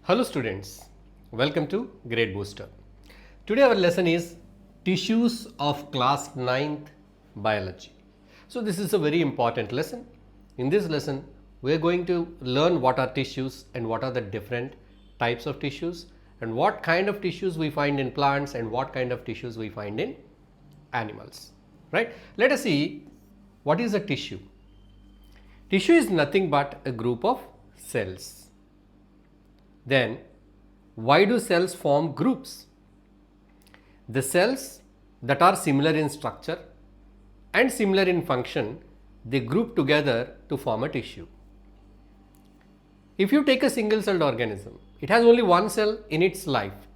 Hello students, welcome to GradeBooster. Today our lesson is Tissues of Class 9th Biology. So this is a very important lesson. In this lesson, we are going to learn what are tissues and what are the different types of tissues and what kind of tissues we find in plants and what kind of tissues we find in animals. Right? Let us see what is a tissue. Tissue is nothing but a group of cells. Then, why do cells form groups? The cells that are similar in structure and similar in function, they group together to form a tissue. If you take a single celled organism, it has only one cell in its life.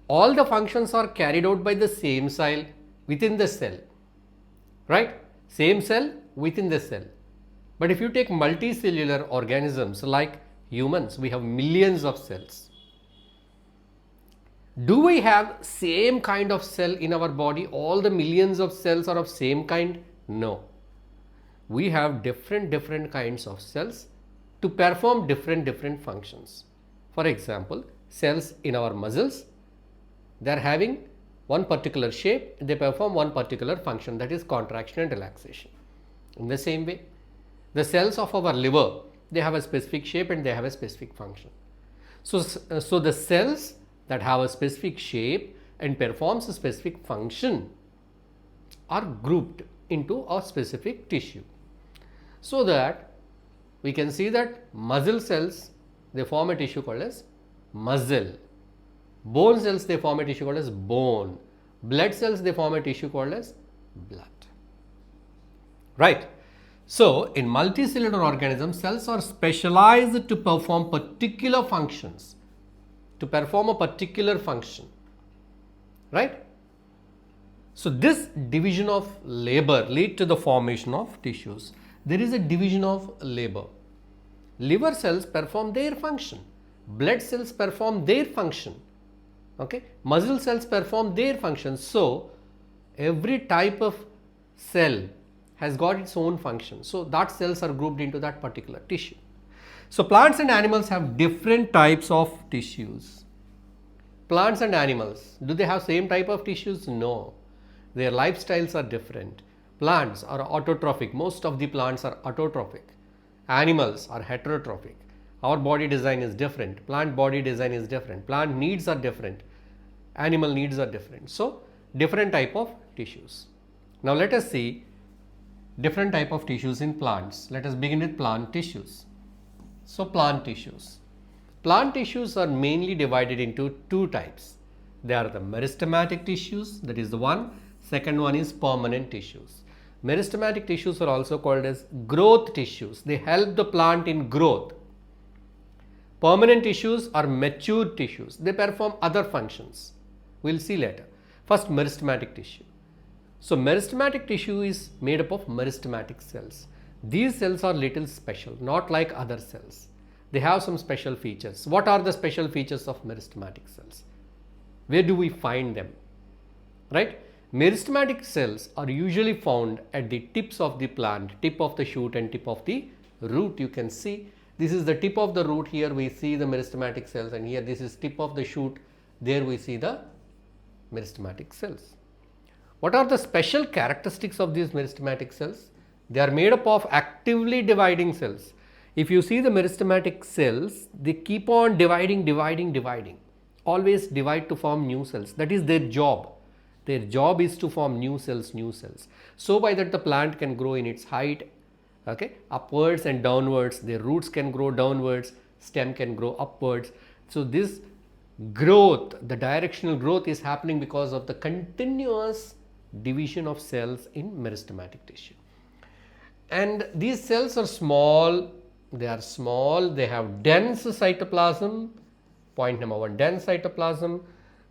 All the functions are carried out by the same cell within the cell, right? Same cell within the cell. But if you take multicellular organisms like humans, we have millions of cells. Do we have same kind of cell in our body? All the millions of cells are of same kind? No. We have different kinds of cells to perform different functions. For example, cells in our muscles, they are having one particular shape, they perform one particular function, that is contraction and relaxation. In the same way, the cells of our liver, they have a specific shape and they have a specific function. So the cells that have a specific shape and performs a specific function are grouped into a specific tissue. So that we can see that muscle cells, they form a tissue called as muscle. Bone cells, they form a tissue called as bone. Blood cells, they form a tissue called as blood. Right? So, in multicellular organisms, cells are specialized to perform particular functions, to perform a particular function, right? So, this division of labor leads to the formation of tissues. There is a division of labor. Liver cells perform their function, blood cells perform their function, okay? Muscle cells perform their function. So, every type of cell has got its own function. So, that cells are grouped into that particular tissue. So, plants and animals have different types of tissues. Plants and animals, do they have same type of tissues? No. Their lifestyles are different. Plants are autotrophic. Most of the plants are autotrophic. Animals are heterotrophic. Our body design is different. Plant body design is different. Plant needs are different. Animal needs are different. So, different type of tissues. Now, let us see different type of tissues in plants. Let us begin with plant tissues. So, plant tissues. Plant tissues are mainly divided into two types. They are the meristematic tissues, that is the one. Second one is permanent tissues. Meristematic tissues are also called as growth tissues. They help the plant in growth. Permanent tissues are mature tissues. They perform other functions. We will see later. First, meristematic tissue. So, meristematic tissue is made up of meristematic cells. These cells are little special, not like other cells. They have some special features. What are the special features of meristematic cells? Where do we find them? Right? Meristematic cells are usually found at the tips of the plant, tip of the shoot and tip of the root. You can see this is the tip of the root. Here we see the meristematic cells, and here this is tip of the shoot. There we see the meristematic cells. What are the special characteristics of these meristematic cells? They are made up of actively dividing cells. If you see the meristematic cells, they keep on dividing. Always divide to form new cells. That is their job. Their job is to form new cells. So by that the plant can grow in its height, okay, upwards and downwards. Their roots can grow downwards, stem can grow upwards. So this growth, the directional growth is happening because of the continuous division of cells in meristematic tissue. And these cells are small, they have dense cytoplasm, point number one, dense cytoplasm,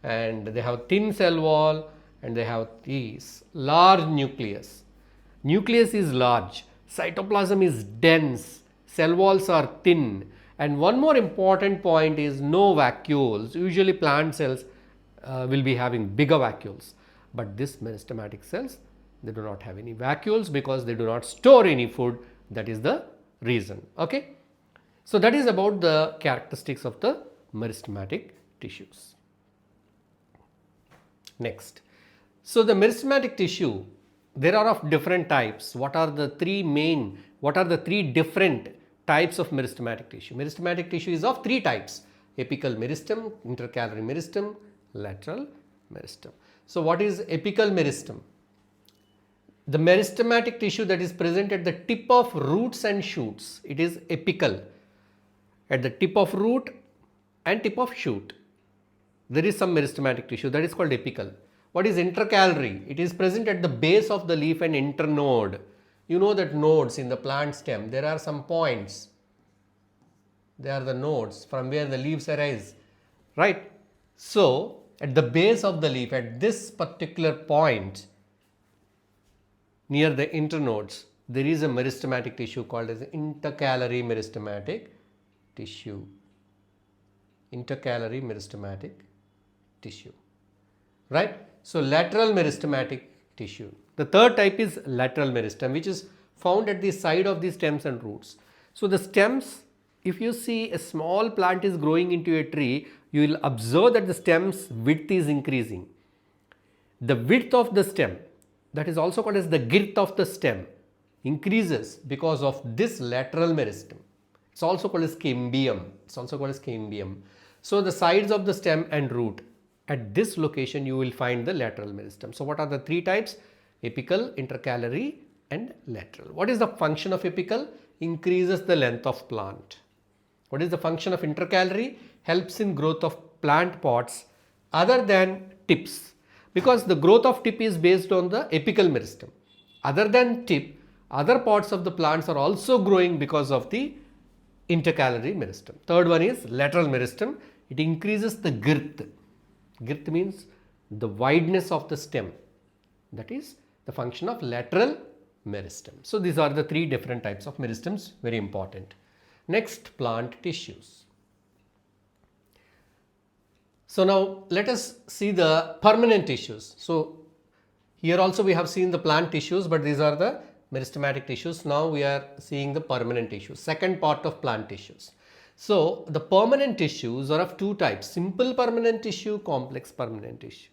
and they have thin cell wall, and they have these large nucleus. Nucleus is large, cytoplasm is dense, cell walls are thin, and one more important point is no vacuoles. Usually plant cells will be having bigger vacuoles. But this meristematic cells, they do not have any vacuoles because they do not store any food. That is the reason. Okay. So that is about the characteristics of the meristematic tissues. Next, so the meristematic tissue, there are of different types. What are the three different types of meristematic tissue? Meristematic tissue is of three types: apical meristem, intercalary meristem, lateral meristem. So what is apical meristem? The meristematic tissue that is present at the tip of roots and shoots, it is apical. At the tip of root and tip of shoot, there is some meristematic tissue that is called apical. What is intercalary? It is present at the base of the leaf and internode. You know that nodes in the plant stem, there are some points. They are the nodes from where the leaves arise, right? So at the base of the leaf, at this particular point near the internodes, there is a meristematic tissue called as intercalary meristematic tissue. Intercalary meristematic tissue, right? So lateral meristematic tissue. The third type is lateral meristem, which is found at the side of the stems and roots. So the stems, if you see a small plant is growing into a tree, you will observe that the stem's width is increasing. The width of the stem, that is also called as the girth of the stem, increases because of this lateral meristem. It's also called as cambium. So the sides of the stem and root, at this location you will find the lateral meristem. So what are the three types? Apical, intercalary and lateral. What is the function of apical? Increases the length of plant. What is the function of intercalary? Helps in growth of plant pods other than tips, because the growth of tip is based on the apical meristem. Other than tip, other parts of the plants are also growing because of the intercalary meristem. Third one is lateral meristem. It increases the girth. Girth means the wideness of the stem. That is the function of lateral meristem. So these are the three different types of meristems, very important. Next, plant tissues. So now let us see the permanent tissues. So here also we have seen the plant tissues, but these are the meristematic tissues. Now we are seeing the permanent tissues, second part of plant tissues. So the permanent tissues are of two types: simple permanent tissue, complex permanent tissue.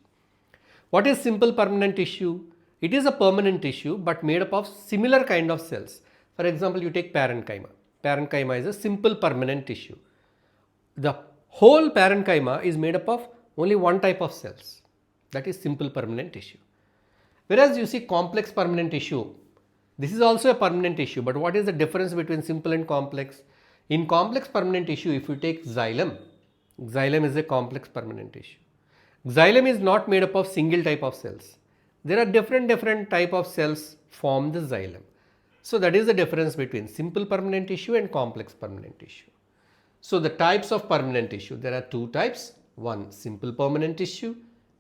What is simple permanent tissue? It is a permanent tissue but made up of similar kind of cells. For example, you take parenchyma. Parenchyma is a simple permanent tissue. The whole parenchyma is made up of only one type of cells, that is simple permanent tissue. Whereas you see complex permanent tissue, this is also a permanent tissue, but what is the difference between simple and complex? In complex permanent tissue, if you take xylem, xylem is a complex permanent tissue. Xylem is not made up of single type of cells. There are different type of cells form the xylem. So that is the difference between simple permanent tissue and complex permanent tissue. So the types of permanent tissue, there are two types: one simple permanent tissue,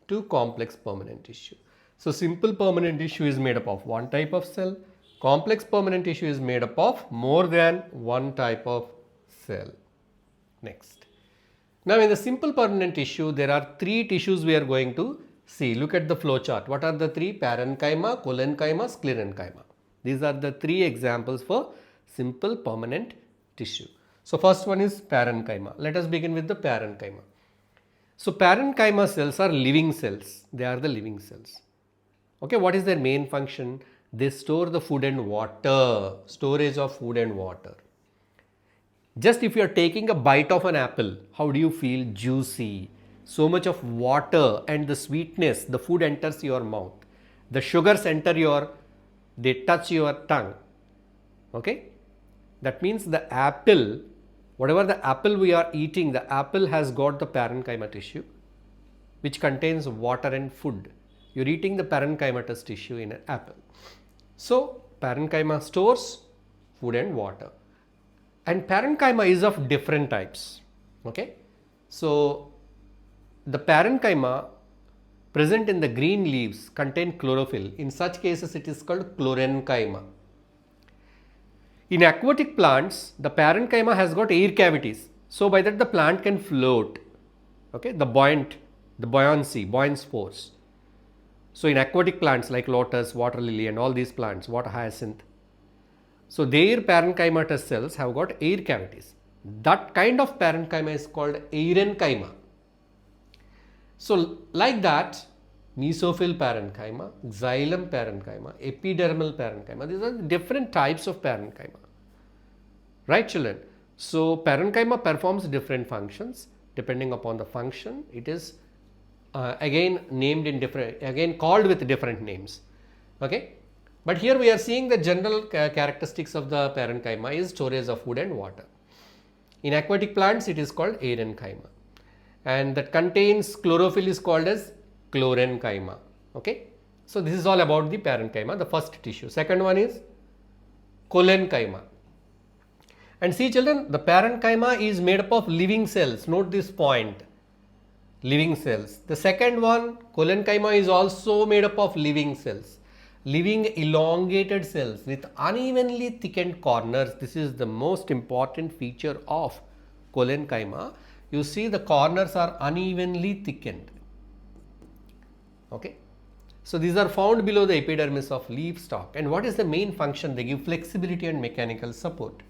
two complex permanent tissue. So simple permanent tissue is made up of one type of cell. Complex permanent tissue is made up of more than one type of cell. Next. Now in the simple permanent tissue, there are three tissues we are going to see. Look at the flow chart. What are the three? Parenchyma, collenchyma, sclerenchyma. These are the three examples for simple permanent tissue. So first one is parenchyma. Let us begin with the parenchyma. So parenchyma cells are living cells. They are the living cells. Okay, what is their main function? They store the food and water, storage of food and water. Just if you are taking a bite of an apple, how do you feel? Juicy. So much of water and the sweetness, the food enters your mouth. The sugars enter they touch your tongue. Okay? That means the apple, whatever the apple we are eating, the apple has got the parenchyma tissue, which contains water and food. You're eating the parenchymatous tissue in an apple. So parenchyma stores food and water. And parenchyma is of different types. Okay. So the parenchyma present in the green leaves contain chlorophyll. In such cases it is called sclerenchyma. In aquatic plants, the parenchyma has got air cavities. So by that the plant can float. Okay. The buoyancy force. So in aquatic plants like lotus, water lily and all these plants, water hyacinth, so their parenchymatous cells have got air cavities. That kind of parenchyma is called Arenchyma. So like that, mesophyll parenchyma, xylem parenchyma, epidermal parenchyma, these are different types of parenchyma. Right, children? So parenchyma performs different functions. Depending upon the function, it is again named in different, again called with different names. Okay, but here we are seeing the general characteristics of the parenchyma is storage of food and water. In aquatic plants, it is called Arenchyma, and that contains chlorophyll is called as sclerenchyma. Okay, so this is all about the parenchyma, the first tissue. Second one is Collenchyma. And see children, the parenchyma is made up of living cells. Note this point, living cells. The second one, Collenchyma, is also made up of living cells, living elongated cells with unevenly thickened corners. This is the most important feature of Collenchyma. You see the corners are unevenly thickened. Okay. So these are found below the epidermis of leaf stalk. And what is the main function? They give flexibility and mechanical support.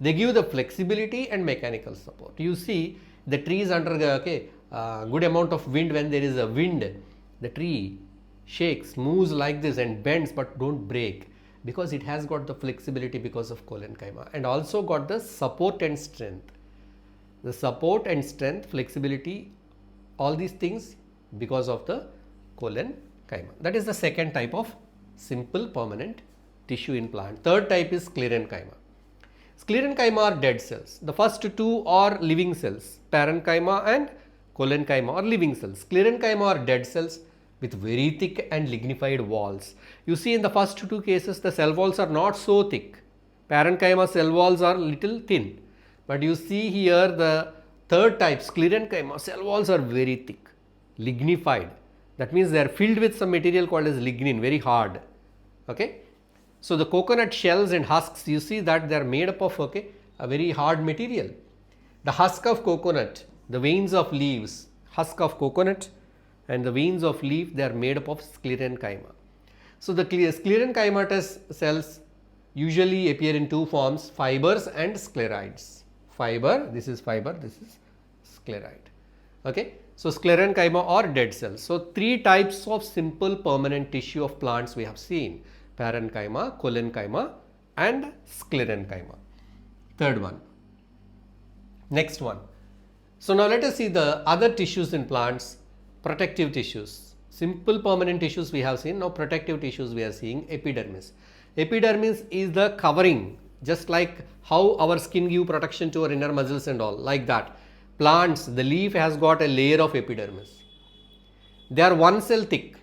They give the flexibility and mechanical support. You see the tree is under good amount of wind. When there is a wind, the tree shakes, moves like this and bends but don't break, because it has got the flexibility because of Collenchyma, and also got the support and strength. The support and strength, flexibility, all these things because of the Collenchyma. That is the second type of simple permanent tissue in plant. Third type is sclerenchyma. Sclerenchyma are dead cells. The first two are living cells. Parenchyma and Collenchyma are living cells. Sclerenchyma are dead cells with very thick and lignified walls. You see in the first two cases, the cell walls are not so thick. Parenchyma cell walls are little thin. But you see here the third type, sclerenchyma, cell walls are very thick, lignified. That means they are filled with some material called as lignin, very hard. Okay. So the coconut shells and husks, you see that they are made up of a very hard material. The husk of coconut, the veins of leaves, husk of coconut and the veins of leaf, they are made up of sclerenchyma. So the sclerenchymatous cells usually appear in two forms, fibers and sclerides. Fiber, this is scleride. Okay. So sclerenchyma or dead cells. So three types of simple permanent tissue of plants we have seen: parenchyma, collenchyma and sclerenchyma. Third one. Next one. So now let us see the other tissues in plants, protective tissues. Simple permanent tissues we have seen. Now protective tissues we are seeing. Epidermis. Epidermis is the covering, just like how our skin give protection to our inner muscles and all, like that. Plants, the leaf has got a layer of epidermis. They are one cell thick.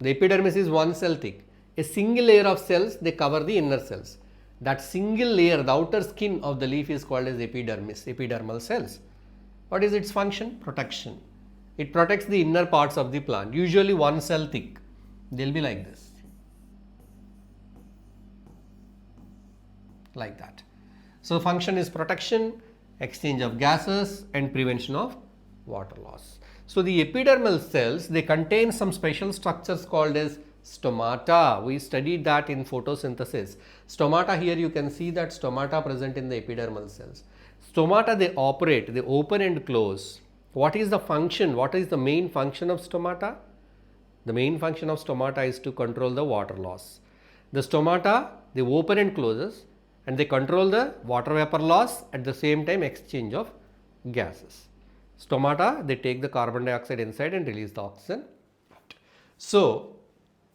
The epidermis is one cell thick. A single layer of cells, they cover the inner cells. That single layer, the outer skin of the leaf, is called as epidermis, epidermal cells. What is its function? Protection. It protects the inner parts of the plant, usually one cell thick. They will be like this, like that. So function is protection, exchange of gases and prevention of water loss. So the epidermal cells, they contain some special structures called as stomata. We studied that in photosynthesis. Stomata, here you can see that stomata present in the epidermal cells. Stomata, they operate, they open and close. What is the function? What is the main function of stomata? The main function of stomata is to control the water loss. The stomata, they open and closes and they control the water vapor loss, at the same time exchange of gases. Stomata, they take the carbon dioxide inside and release the oxygen out. So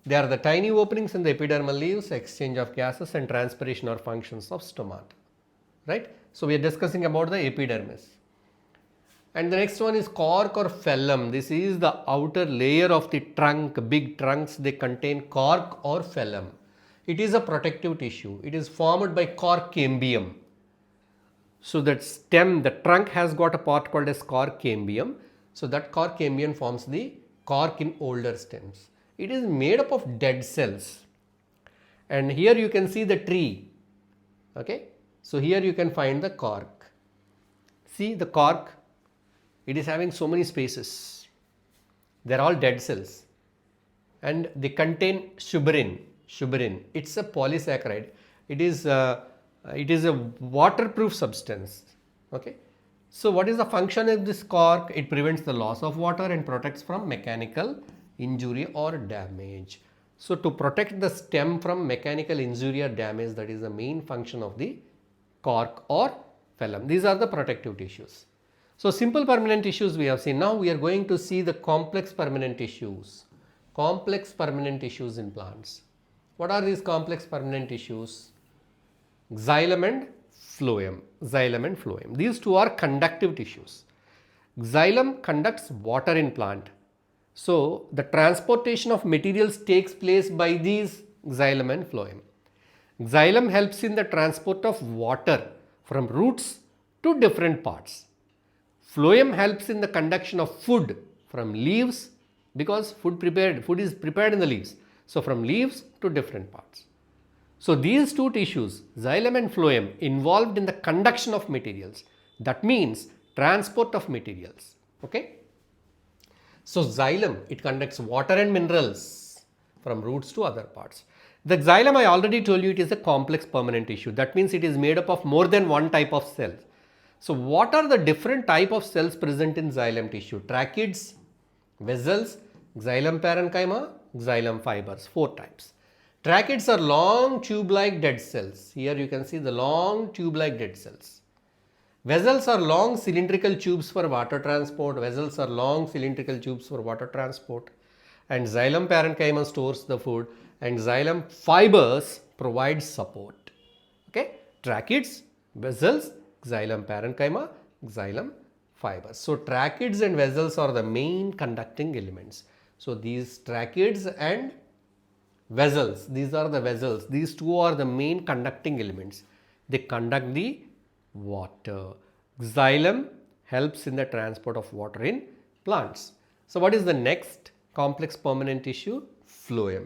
they are the tiny openings in the epidermal leaves, exchange of gases and transpiration are functions of stomata. Right? So we are discussing about the epidermis. And the next one is cork or phloem. This is the outer layer of the trunk. Big trunks, they contain cork or phloem. It is a protective tissue. It is formed by cork cambium. So that stem, the trunk has got a part called as cork cambium. So that cork cambium forms the cork in older stems. It is made up of dead cells. And here you can see the tree. Okay. So here you can find the cork. See the cork. It is having so many spaces. They are all dead cells. And they contain suberin. Suberin. It's a polysaccharide. It is a waterproof substance. Okay. So what is the function of this cork? It prevents the loss of water and protects from mechanical injury or damage. So to protect the stem from mechanical injury or damage, that is the main function of the cork or phloem. These are the protective tissues. So simple permanent tissues we have seen. Now we are going to see the complex permanent tissues. Complex permanent tissues in plants. What are these complex permanent tissues? Xylem and phloem. Xylem and phloem. These two are conductive tissues. Xylem conducts water in plant. So the transportation of materials takes place by these xylem and phloem. Xylem helps in the transport of water from roots to different parts. Phloem helps in the conduction of food from leaves, because food is prepared in the leaves. So from leaves to different parts. So these two tissues, xylem and phloem, involved in the conduction of materials. That means transport of materials. Okay. So xylem, it conducts water and minerals from roots to other parts. The xylem, I already told you, it is a complex permanent tissue. That means it is made up of more than one type of cells. So what are the different type of cells present in xylem tissue? Tracheids, vessels, xylem parenchyma, xylem fibers, 4 types. Tracheids are long tube-like dead cells. Here you can see the long tube-like dead cells. Vessels are long cylindrical tubes for water transport. Vessels are long cylindrical tubes for water transport. And xylem parenchyma stores the food, and xylem fibers provide support. Okay, tracheids, vessels, xylem parenchyma, xylem fibers. So tracheids and vessels are the main conducting elements. So these tracheids and vessels, these are the vessels. These two are the main conducting elements. They conduct the water. Xylem helps in the transport of water in plants. So what is the next complex permanent tissue? Phloem.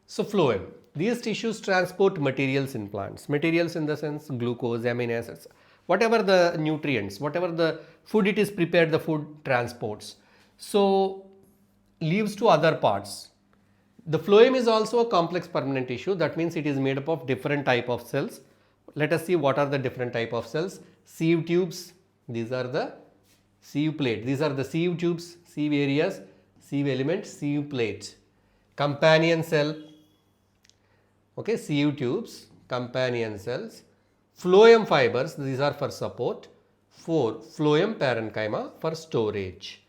So phloem, these tissues transport materials in plants. Materials in the sense glucose, amino acids, whatever the nutrients, whatever the food it is prepared, the food transports. So leaves to other parts. The phloem is also a complex permanent tissue. That means it is made up of different type of cells. Let us see what are the different type of cells. Sieve tubes, these are the sieve plate. These are the sieve tubes, sieve areas, sieve elements, sieve plate. Companion cell, okay, sieve tubes, companion cells. Phloem fibers, these are for support. 4. Phloem parenchyma for storage.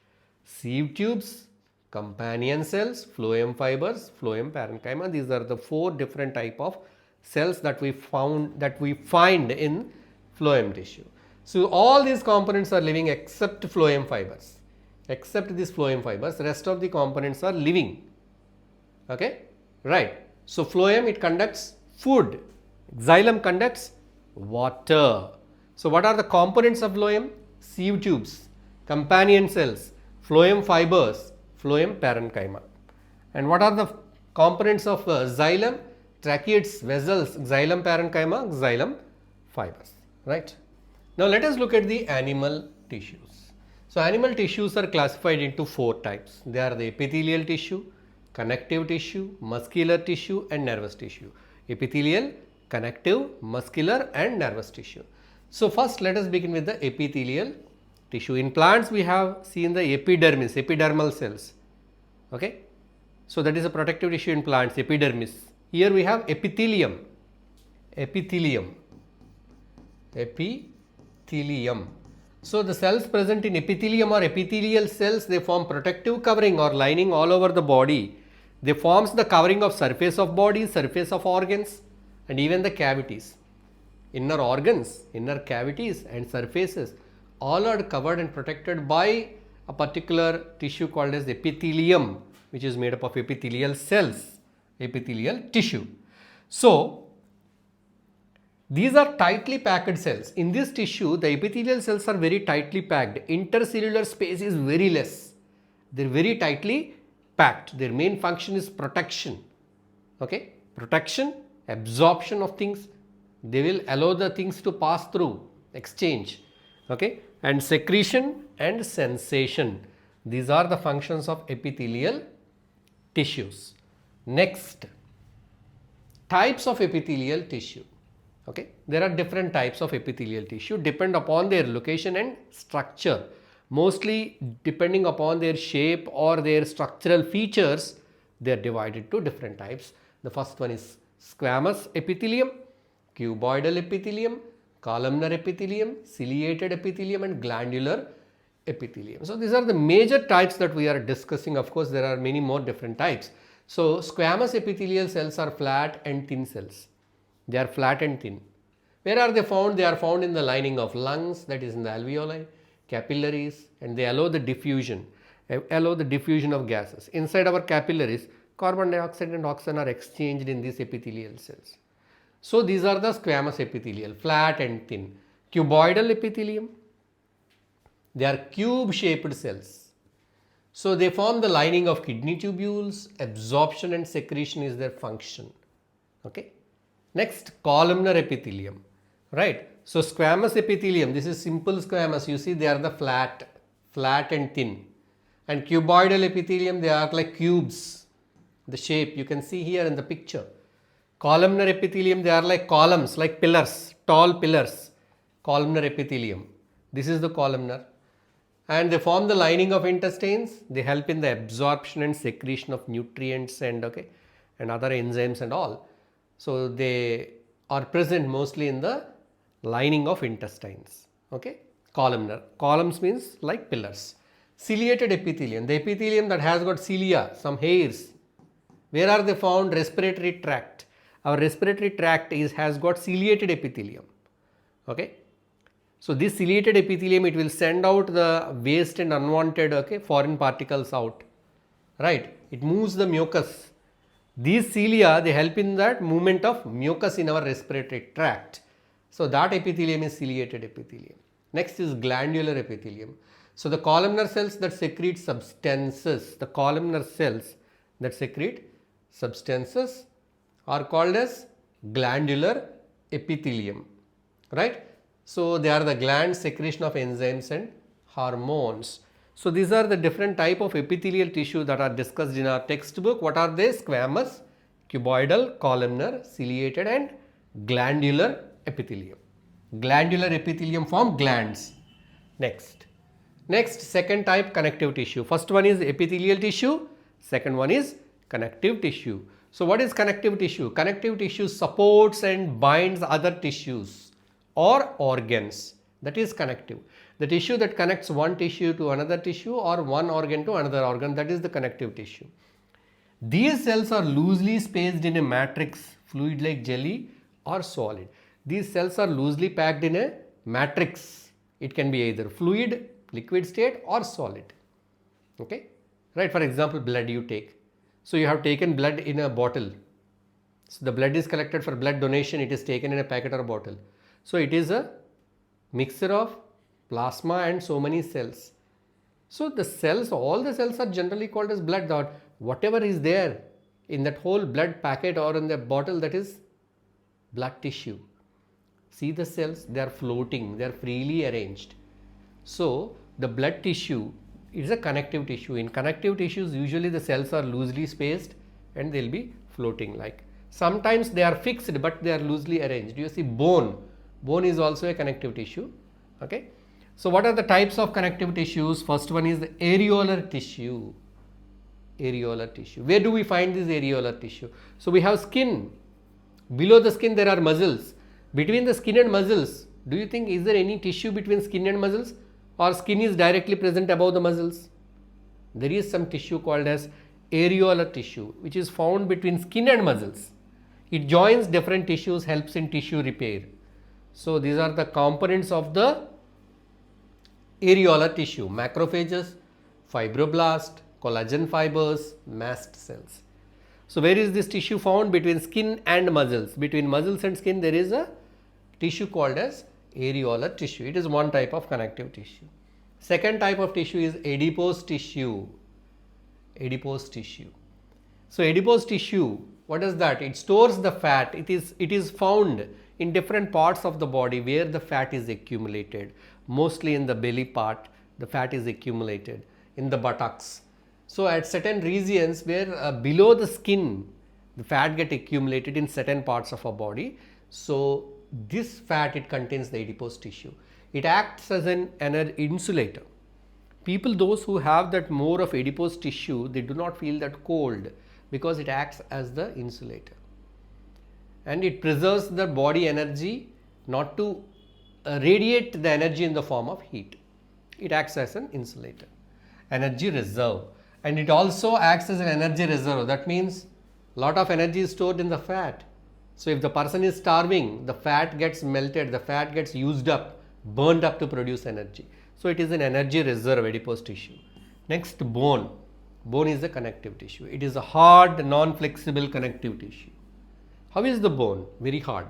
Sieve tubes, companion cells, phloem fibers, phloem parenchyma. These are the 4 different type of cells that we find in phloem tissue. So all these components are living except phloem fibers. Except these phloem fibers, rest of the components are living. Okay, right. So phloem, it conducts food. Xylem conducts water. So what are the components of phloem? Sieve tubes, companion cells, phloem fibers, phloem parenchyma. And what are the components of xylem? Tracheids, vessels, xylem parenchyma, xylem fibers, right? Now let us look at the animal tissues. So animal tissues are classified into 4 types. They are the epithelial tissue, connective tissue, muscular tissue and nervous tissue. Epithelial, connective, muscular and nervous tissue. So first let us begin with the epithelial tissue. In plants we have seen the epidermis, epidermal cells. Okay. So that is a protective tissue in plants, epidermis. Here we have epithelium, epithelium. So the cells present in epithelium or epithelial cells, they form protective covering or lining all over the body. They forms the covering of surface of body, surface of organs and even the cavities. Inner organs, inner cavities and surfaces, all are covered and protected by a particular tissue called as epithelium, which is made up of epithelial cells, epithelial tissue. So these are tightly packed cells. In this tissue, the epithelial cells are very tightly packed. Intercellular space is very less. They are very tightly packed. Their main function is protection. Okay, protection, absorption of things. They will allow the things to pass through, exchange. Okay, and secretion and sensation. These are the functions of epithelial tissues. Next, types of epithelial tissue. Okay, there are different types of epithelial tissue depend upon their location and structure. Mostly depending upon their shape or their structural features, they are divided to different types. The first one is squamous epithelium, cuboidal epithelium, columnar epithelium, ciliated epithelium and glandular epithelium. So these are the major types that we are discussing. Of course, there are many more different types. So squamous epithelial cells are flat and thin cells. They are flat and thin. Where are they found? They are found in the lining of lungs, that is in the alveoli, capillaries, and they allow the diffusion of gases. Inside our capillaries, carbon dioxide and oxygen are exchanged in these epithelial cells. So these are the squamous epithelial, flat and thin. Cuboidal epithelium, they are cube shaped cells. So they form the lining of kidney tubules, absorption and secretion is their function. Okay. Next, columnar epithelium, right? So squamous epithelium, this is simple squamous, you see they are the flat and thin. And cuboidal epithelium, they are like cubes, the shape you can see here in the picture. Columnar epithelium, they are like columns, like pillars, tall pillars, columnar epithelium. This is the columnar. And they form the lining of intestines, they help in the absorption and secretion of nutrients and other enzymes and all. So they are present mostly in the lining of intestines. Okay, columnar. Columns means like pillars. Ciliated epithelium, the epithelium that has got cilia, some hairs. Where are they found? Respiratory tract. Our respiratory tract has got ciliated epithelium. Okay. So this ciliated epithelium, it will send out the waste and unwanted foreign particles out. Right. It moves the mucus. These cilia, they help in that movement of mucus in our respiratory tract. So that epithelium is ciliated epithelium. Next is glandular epithelium. So the columnar cells that secrete substances, are called as glandular epithelium, right? So they are the gland secretion of enzymes and hormones. So these are the different type of epithelial tissue that are discussed in our textbook. What are they? Squamous, cuboidal, columnar, ciliated and glandular epithelium. Glandular epithelium form glands. Next, second type, connective tissue. First one is epithelial tissue, second one is connective tissue. So what is connective tissue? Connective tissue supports and binds other tissues or organs. That is connective. The tissue that connects one tissue to another tissue or one organ to another organ, that is the connective tissue. These cells are loosely spaced in a matrix, fluid like jelly or solid. These cells are loosely packed in a matrix. It can be either fluid, liquid state or solid. Okay, right? For example, blood you take. So you have taken blood in a bottle. So the blood is collected for blood donation. It is taken in a packet or a bottle. So it is a mixture of plasma and so many cells. So the cells, all the cells are generally called as blood. That whatever is there in that whole blood packet or in the bottle, that is blood tissue. See the cells, they are floating, they are freely arranged. So the blood tissue is a connective tissue. In connective tissues, usually the cells are loosely spaced and they will be floating like. Sometimes they are fixed but they are loosely arranged. You see bone. Bone is also a connective tissue. Okay. So what are the types of connective tissues? First one is the areolar tissue. Areolar tissue. Where do we find this areolar tissue? So we have skin. Below the skin there are muscles. Between the skin and muscles, do you think is there any tissue between skin and muscles, or skin is directly present above the muscles? There is some tissue called as areolar tissue which is found between skin and muscles. It joins different tissues, helps in tissue repair. So these are the components of the areolar tissue: macrophages, fibroblast, collagen fibers, mast cells. So where is this tissue found? Between skin and muscles. Between muscles and skin there is a tissue called as areolar tissue. It is one type of connective tissue. Second type of tissue is adipose tissue. Adipose tissue. So adipose tissue, what is that? It stores the fat. It is found in different parts of the body where the fat is accumulated. Mostly in the belly part, the fat is accumulated, in the buttocks. So at certain regions where below the skin, the fat get accumulated in certain parts of our body. So this fat, it contains the adipose tissue. It acts as an insulator. People, those who have that more of adipose tissue, they do not feel that cold because it acts as the insulator. And it preserves the body energy not to radiate the energy in the form of heat. It acts as an insulator. Energy reserve. And it also acts as an energy reserve. That means a lot of energy is stored in the fat. So if the person is starving, the fat gets melted, the fat gets used up, burned up to produce energy. So it is an energy reserve, adipose tissue. Next, bone. Bone is the connective tissue. It is a hard, non-flexible connective tissue. How is the bone? Very hard.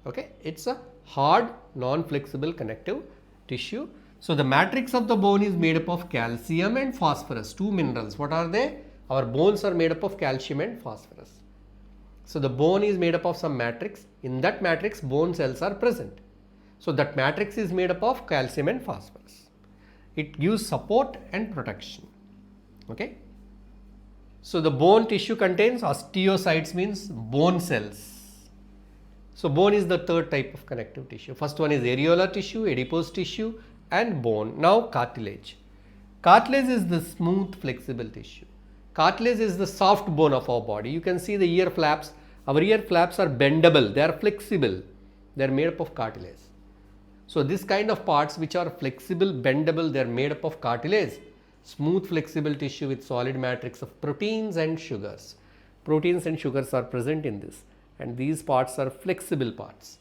Okay, it's a hard, non-flexible connective tissue. So the matrix of the bone is made up of calcium and phosphorus, two minerals. What are they? Our bones are made up of calcium and phosphorus. So the bone is made up of some matrix. In that matrix, bone cells are present. So that matrix is made up of calcium and phosphorus. It gives support and protection. Okay. So the bone tissue contains osteocytes, means bone cells. So bone is the third type of connective tissue. First one is areolar tissue, adipose tissue and bone. Now cartilage. Cartilage is the smooth flexible tissue. Cartilage is the soft bone of our body. You can see the ear flaps. Our ear flaps are bendable. They are flexible. They are made up of cartilage. So this kind of parts which are flexible, bendable, they are made up of cartilage. Smooth flexible tissue with solid matrix of proteins and sugars. Proteins and sugars are present in this, and these parts are flexible parts.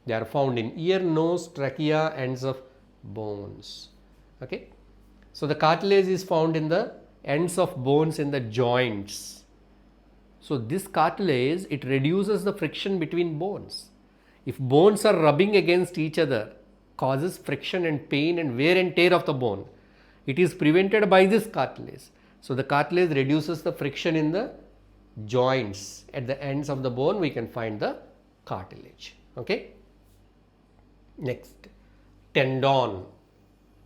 They are found in ear, nose, trachea, ends of bones. Okay. So the cartilage is found in the ends of bones in the joints. So this cartilage, it reduces the friction between bones. If bones are rubbing against each other, causes friction and pain and wear and tear of the bone. It is prevented by this cartilage. So the cartilage reduces the friction in the joints. At the ends of the bone, we can find the cartilage. Okay. Next, tendon.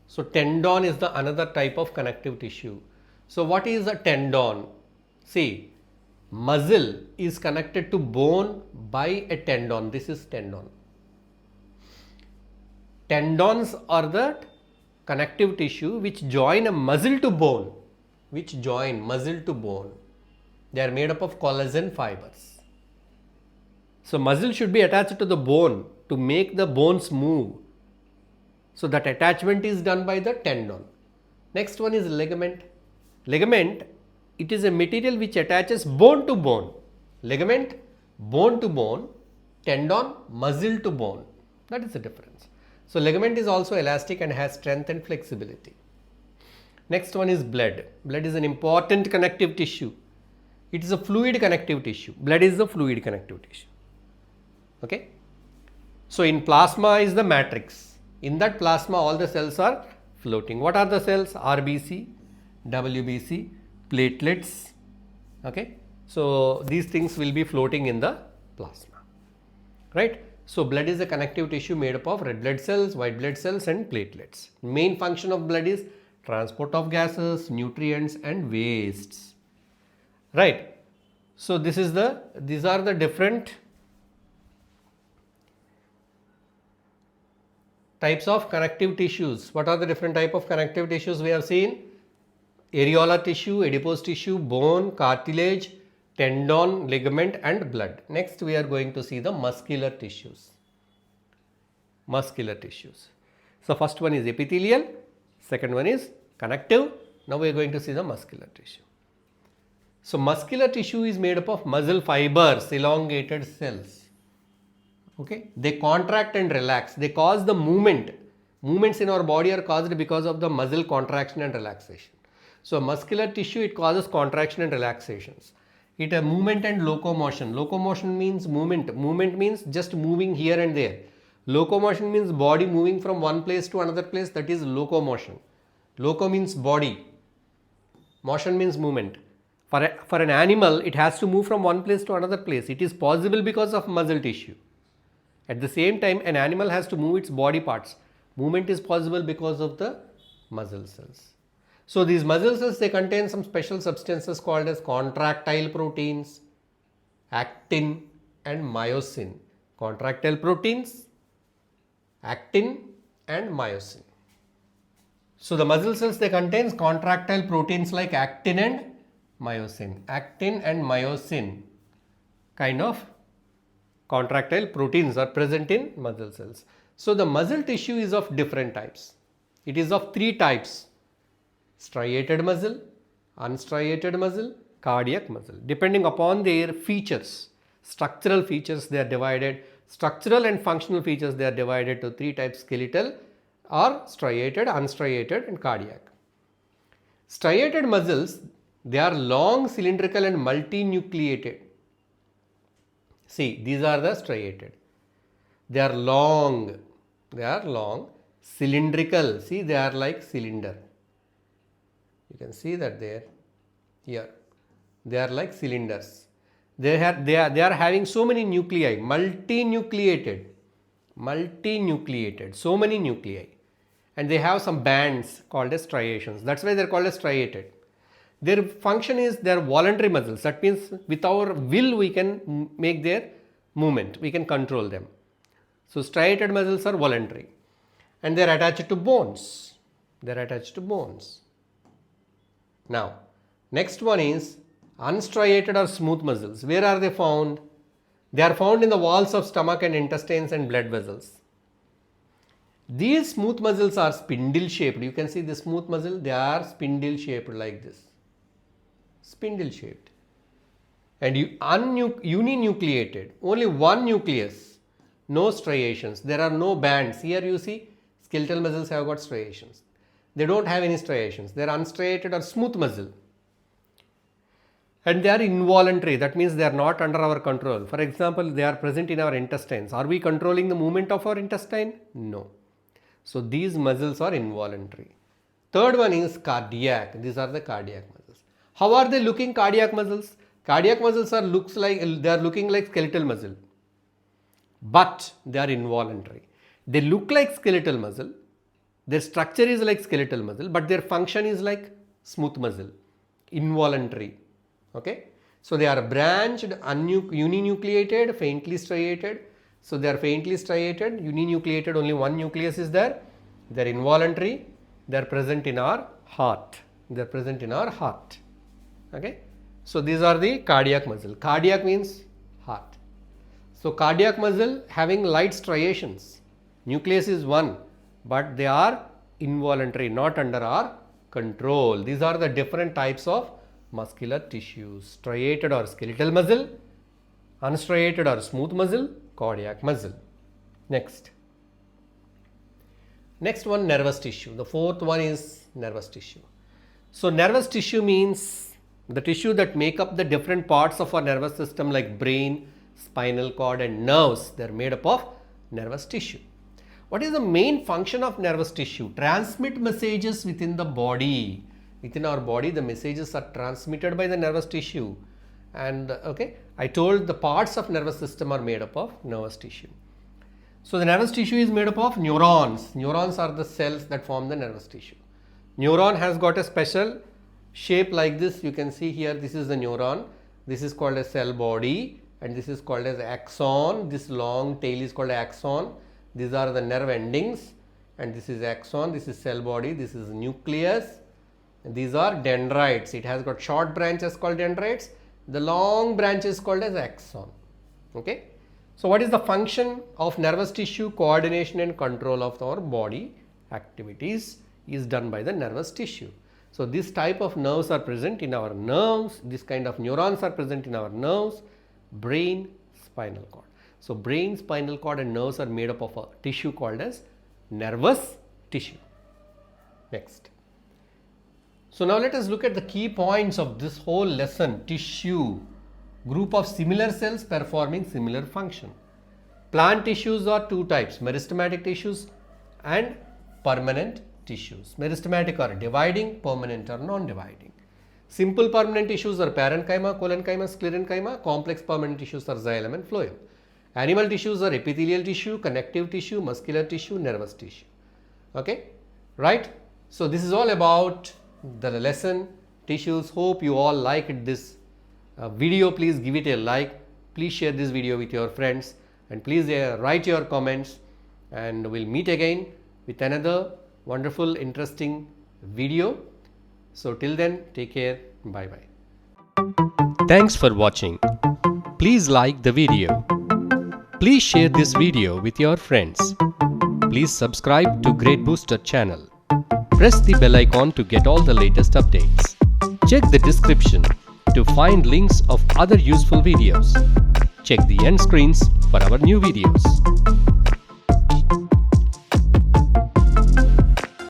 So tendon is the another type of connective tissue. So what is a tendon? See, muscle is connected to bone by a tendon. This is tendon. Tendons are the connective tissue which join a muscle to bone. Which join muscle to bone. They are made up of collagen fibers. So muscle should be attached to the bone to make the bones move. So that attachment is done by the tendon. Next one is ligament. Ligament, it is a material which attaches bone to bone. Ligament, bone to bone. Tendon, muscle to bone. That is the difference. So ligament is also elastic and has strength and flexibility. Next one is blood. Blood is an important connective tissue. It is a fluid connective tissue. Blood is the fluid connective tissue. Okay. So in plasma is the matrix. In that plasma, all the cells are floating. What are the cells? RBC, WBC, platelets. Okay. So these things will be floating in the plasma. Right. So blood is a connective tissue made up of red blood cells, white blood cells and platelets. Main function of blood is transport of gases, nutrients and wastes. Right. So these are the different types of connective tissues. What are the different type of connective tissues we have seen? Areolar tissue, adipose tissue, bone, cartilage, tendon, ligament and blood. Next we are going to see the muscular tissues. Muscular tissues. So first one is epithelial, second one is connective. Now we are going to see the muscular tissue. So muscular tissue is made up of muscle fibers, elongated cells. Okay, they contract and relax. They cause the movement. Movements in our body are caused because of the muscle contraction and relaxation. So muscular tissue, it causes contraction and relaxations. It a movement and locomotion. Locomotion means movement. Movement means just moving here and there. Locomotion means body moving from one place to another place. That is locomotion. Loco means body. Motion means movement. For an animal, it has to move from one place to another place. It is possible because of muscle tissue. At the same time, an animal has to move its body parts. Movement is possible because of the muscle cells. So these muscle cells, they contain some special substances called as contractile proteins, actin and myosin. contractile proteins, actin and myosin. So the muscle cells, they contain contractile proteins like actin and myosin. Actin and myosin kind of contractile proteins are present in muscle cells. So the muscle tissue is of different types. It is of three types: striated muscle, unstriated muscle, cardiac muscle. Depending upon their features, structural features, they are divided. Structural and functional features, they are divided to three types: skeletal, or striated, unstriated and cardiac. Striated muscles, they are long, cylindrical and multinucleated. See, these are the striated. They are long, cylindrical. See, they are like cylinder. You can see that there, here. They are like cylinders. They are having so many nuclei, multinucleated, so many nuclei. And they have some bands called as striations. That's why they are called as striated. Their function is they are voluntary muscles. That means with our will we can make their movement. We can control them. So striated muscles are voluntary. And they are attached to bones. Now, next one is unstriated or smooth muscles. Where are they found? They are found in the walls of stomach and intestines and blood vessels. These smooth muscles are spindle shaped. You can see the smooth muscle, they are spindle shaped like this. Spindle shaped. And uninucleated. Only one nucleus. No striations. There are no bands. Here you see skeletal muscles have got striations. They don't have any striations. They are unstriated or smooth muscle. And they are involuntary. That means they are not under our control. For example, they are present in our intestines. Are we controlling the movement of our intestine? No. So these muscles are involuntary. Third one is cardiac. These are the cardiac muscles. How are they looking, cardiac muscles? Cardiac muscles are looking like skeletal muscle. But they are involuntary. They look like skeletal muscle. Their structure is like skeletal muscle, but their function is like smooth muscle. Involuntary. Okay. So they are branched, uninucleated, faintly striated. So they are faintly striated, uninucleated, only one nucleus is there. They are involuntary. They are present in our heart. Okay. So these are the cardiac muscle. Cardiac means heart. So cardiac muscle having light striations. Nucleus is one, but they are involuntary, not under our control. These are the different types of muscular tissues: striated or skeletal muscle, unstriated or smooth muscle, cardiac muscle. Next one, nervous tissue. The fourth one is nervous tissue. So nervous tissue means the tissue that make up the different parts of our nervous system like brain, spinal cord and nerves. They are made up of nervous tissue. What is the main function of nervous tissue? Transmit messages within the body. Within our body, the messages are transmitted by the nervous tissue. And okay, I told the parts of nervous system are made up of nervous tissue. So the nervous tissue is made up of neurons. Neurons are the cells that form the nervous tissue. Neuron has got a special shape like this. You can see here, this is the neuron. This is called a cell body and this is called as axon. This long tail is called axon. These are the nerve endings and this is axon. This is cell body. This is nucleus. And these are dendrites. It has got short branches called dendrites. The long branch is called as axon. Okay. So what is the function of nervous tissue? Coordination and control of our body activities is done by the nervous tissue. So this type of nerves are present in our nerves. This kind of neurons are present in our nerves, brain, spinal cord. So brain, spinal cord and nerves are made up of a tissue called as nervous tissue. Next. So now let us look at the key points of this whole lesson. Tissue, group of similar cells performing similar function. Plant tissues are two types: meristematic tissues and permanent tissues. Meristematic are dividing, permanent are non-dividing. Simple permanent tissues are parenchyma, collenchyma, sclerenchyma. Complex permanent tissues are xylem and phloem. Animal tissues are epithelial tissue, connective tissue, muscular tissue, nervous tissue. Okay, right? So this is all about the lesson tissues. Hope you all liked this video. Please give it a like. Please share this video with your friends and please write your comments, and we'll meet again with another wonderful, interesting video. So till then, take care. Bye bye. Thanks for watching. Please like the video. Please share this video with your friends. Please subscribe to GradeBooster channel. Press the bell icon to get all the latest updates. Check the description to find links of other useful videos. Check the end screens for our new videos.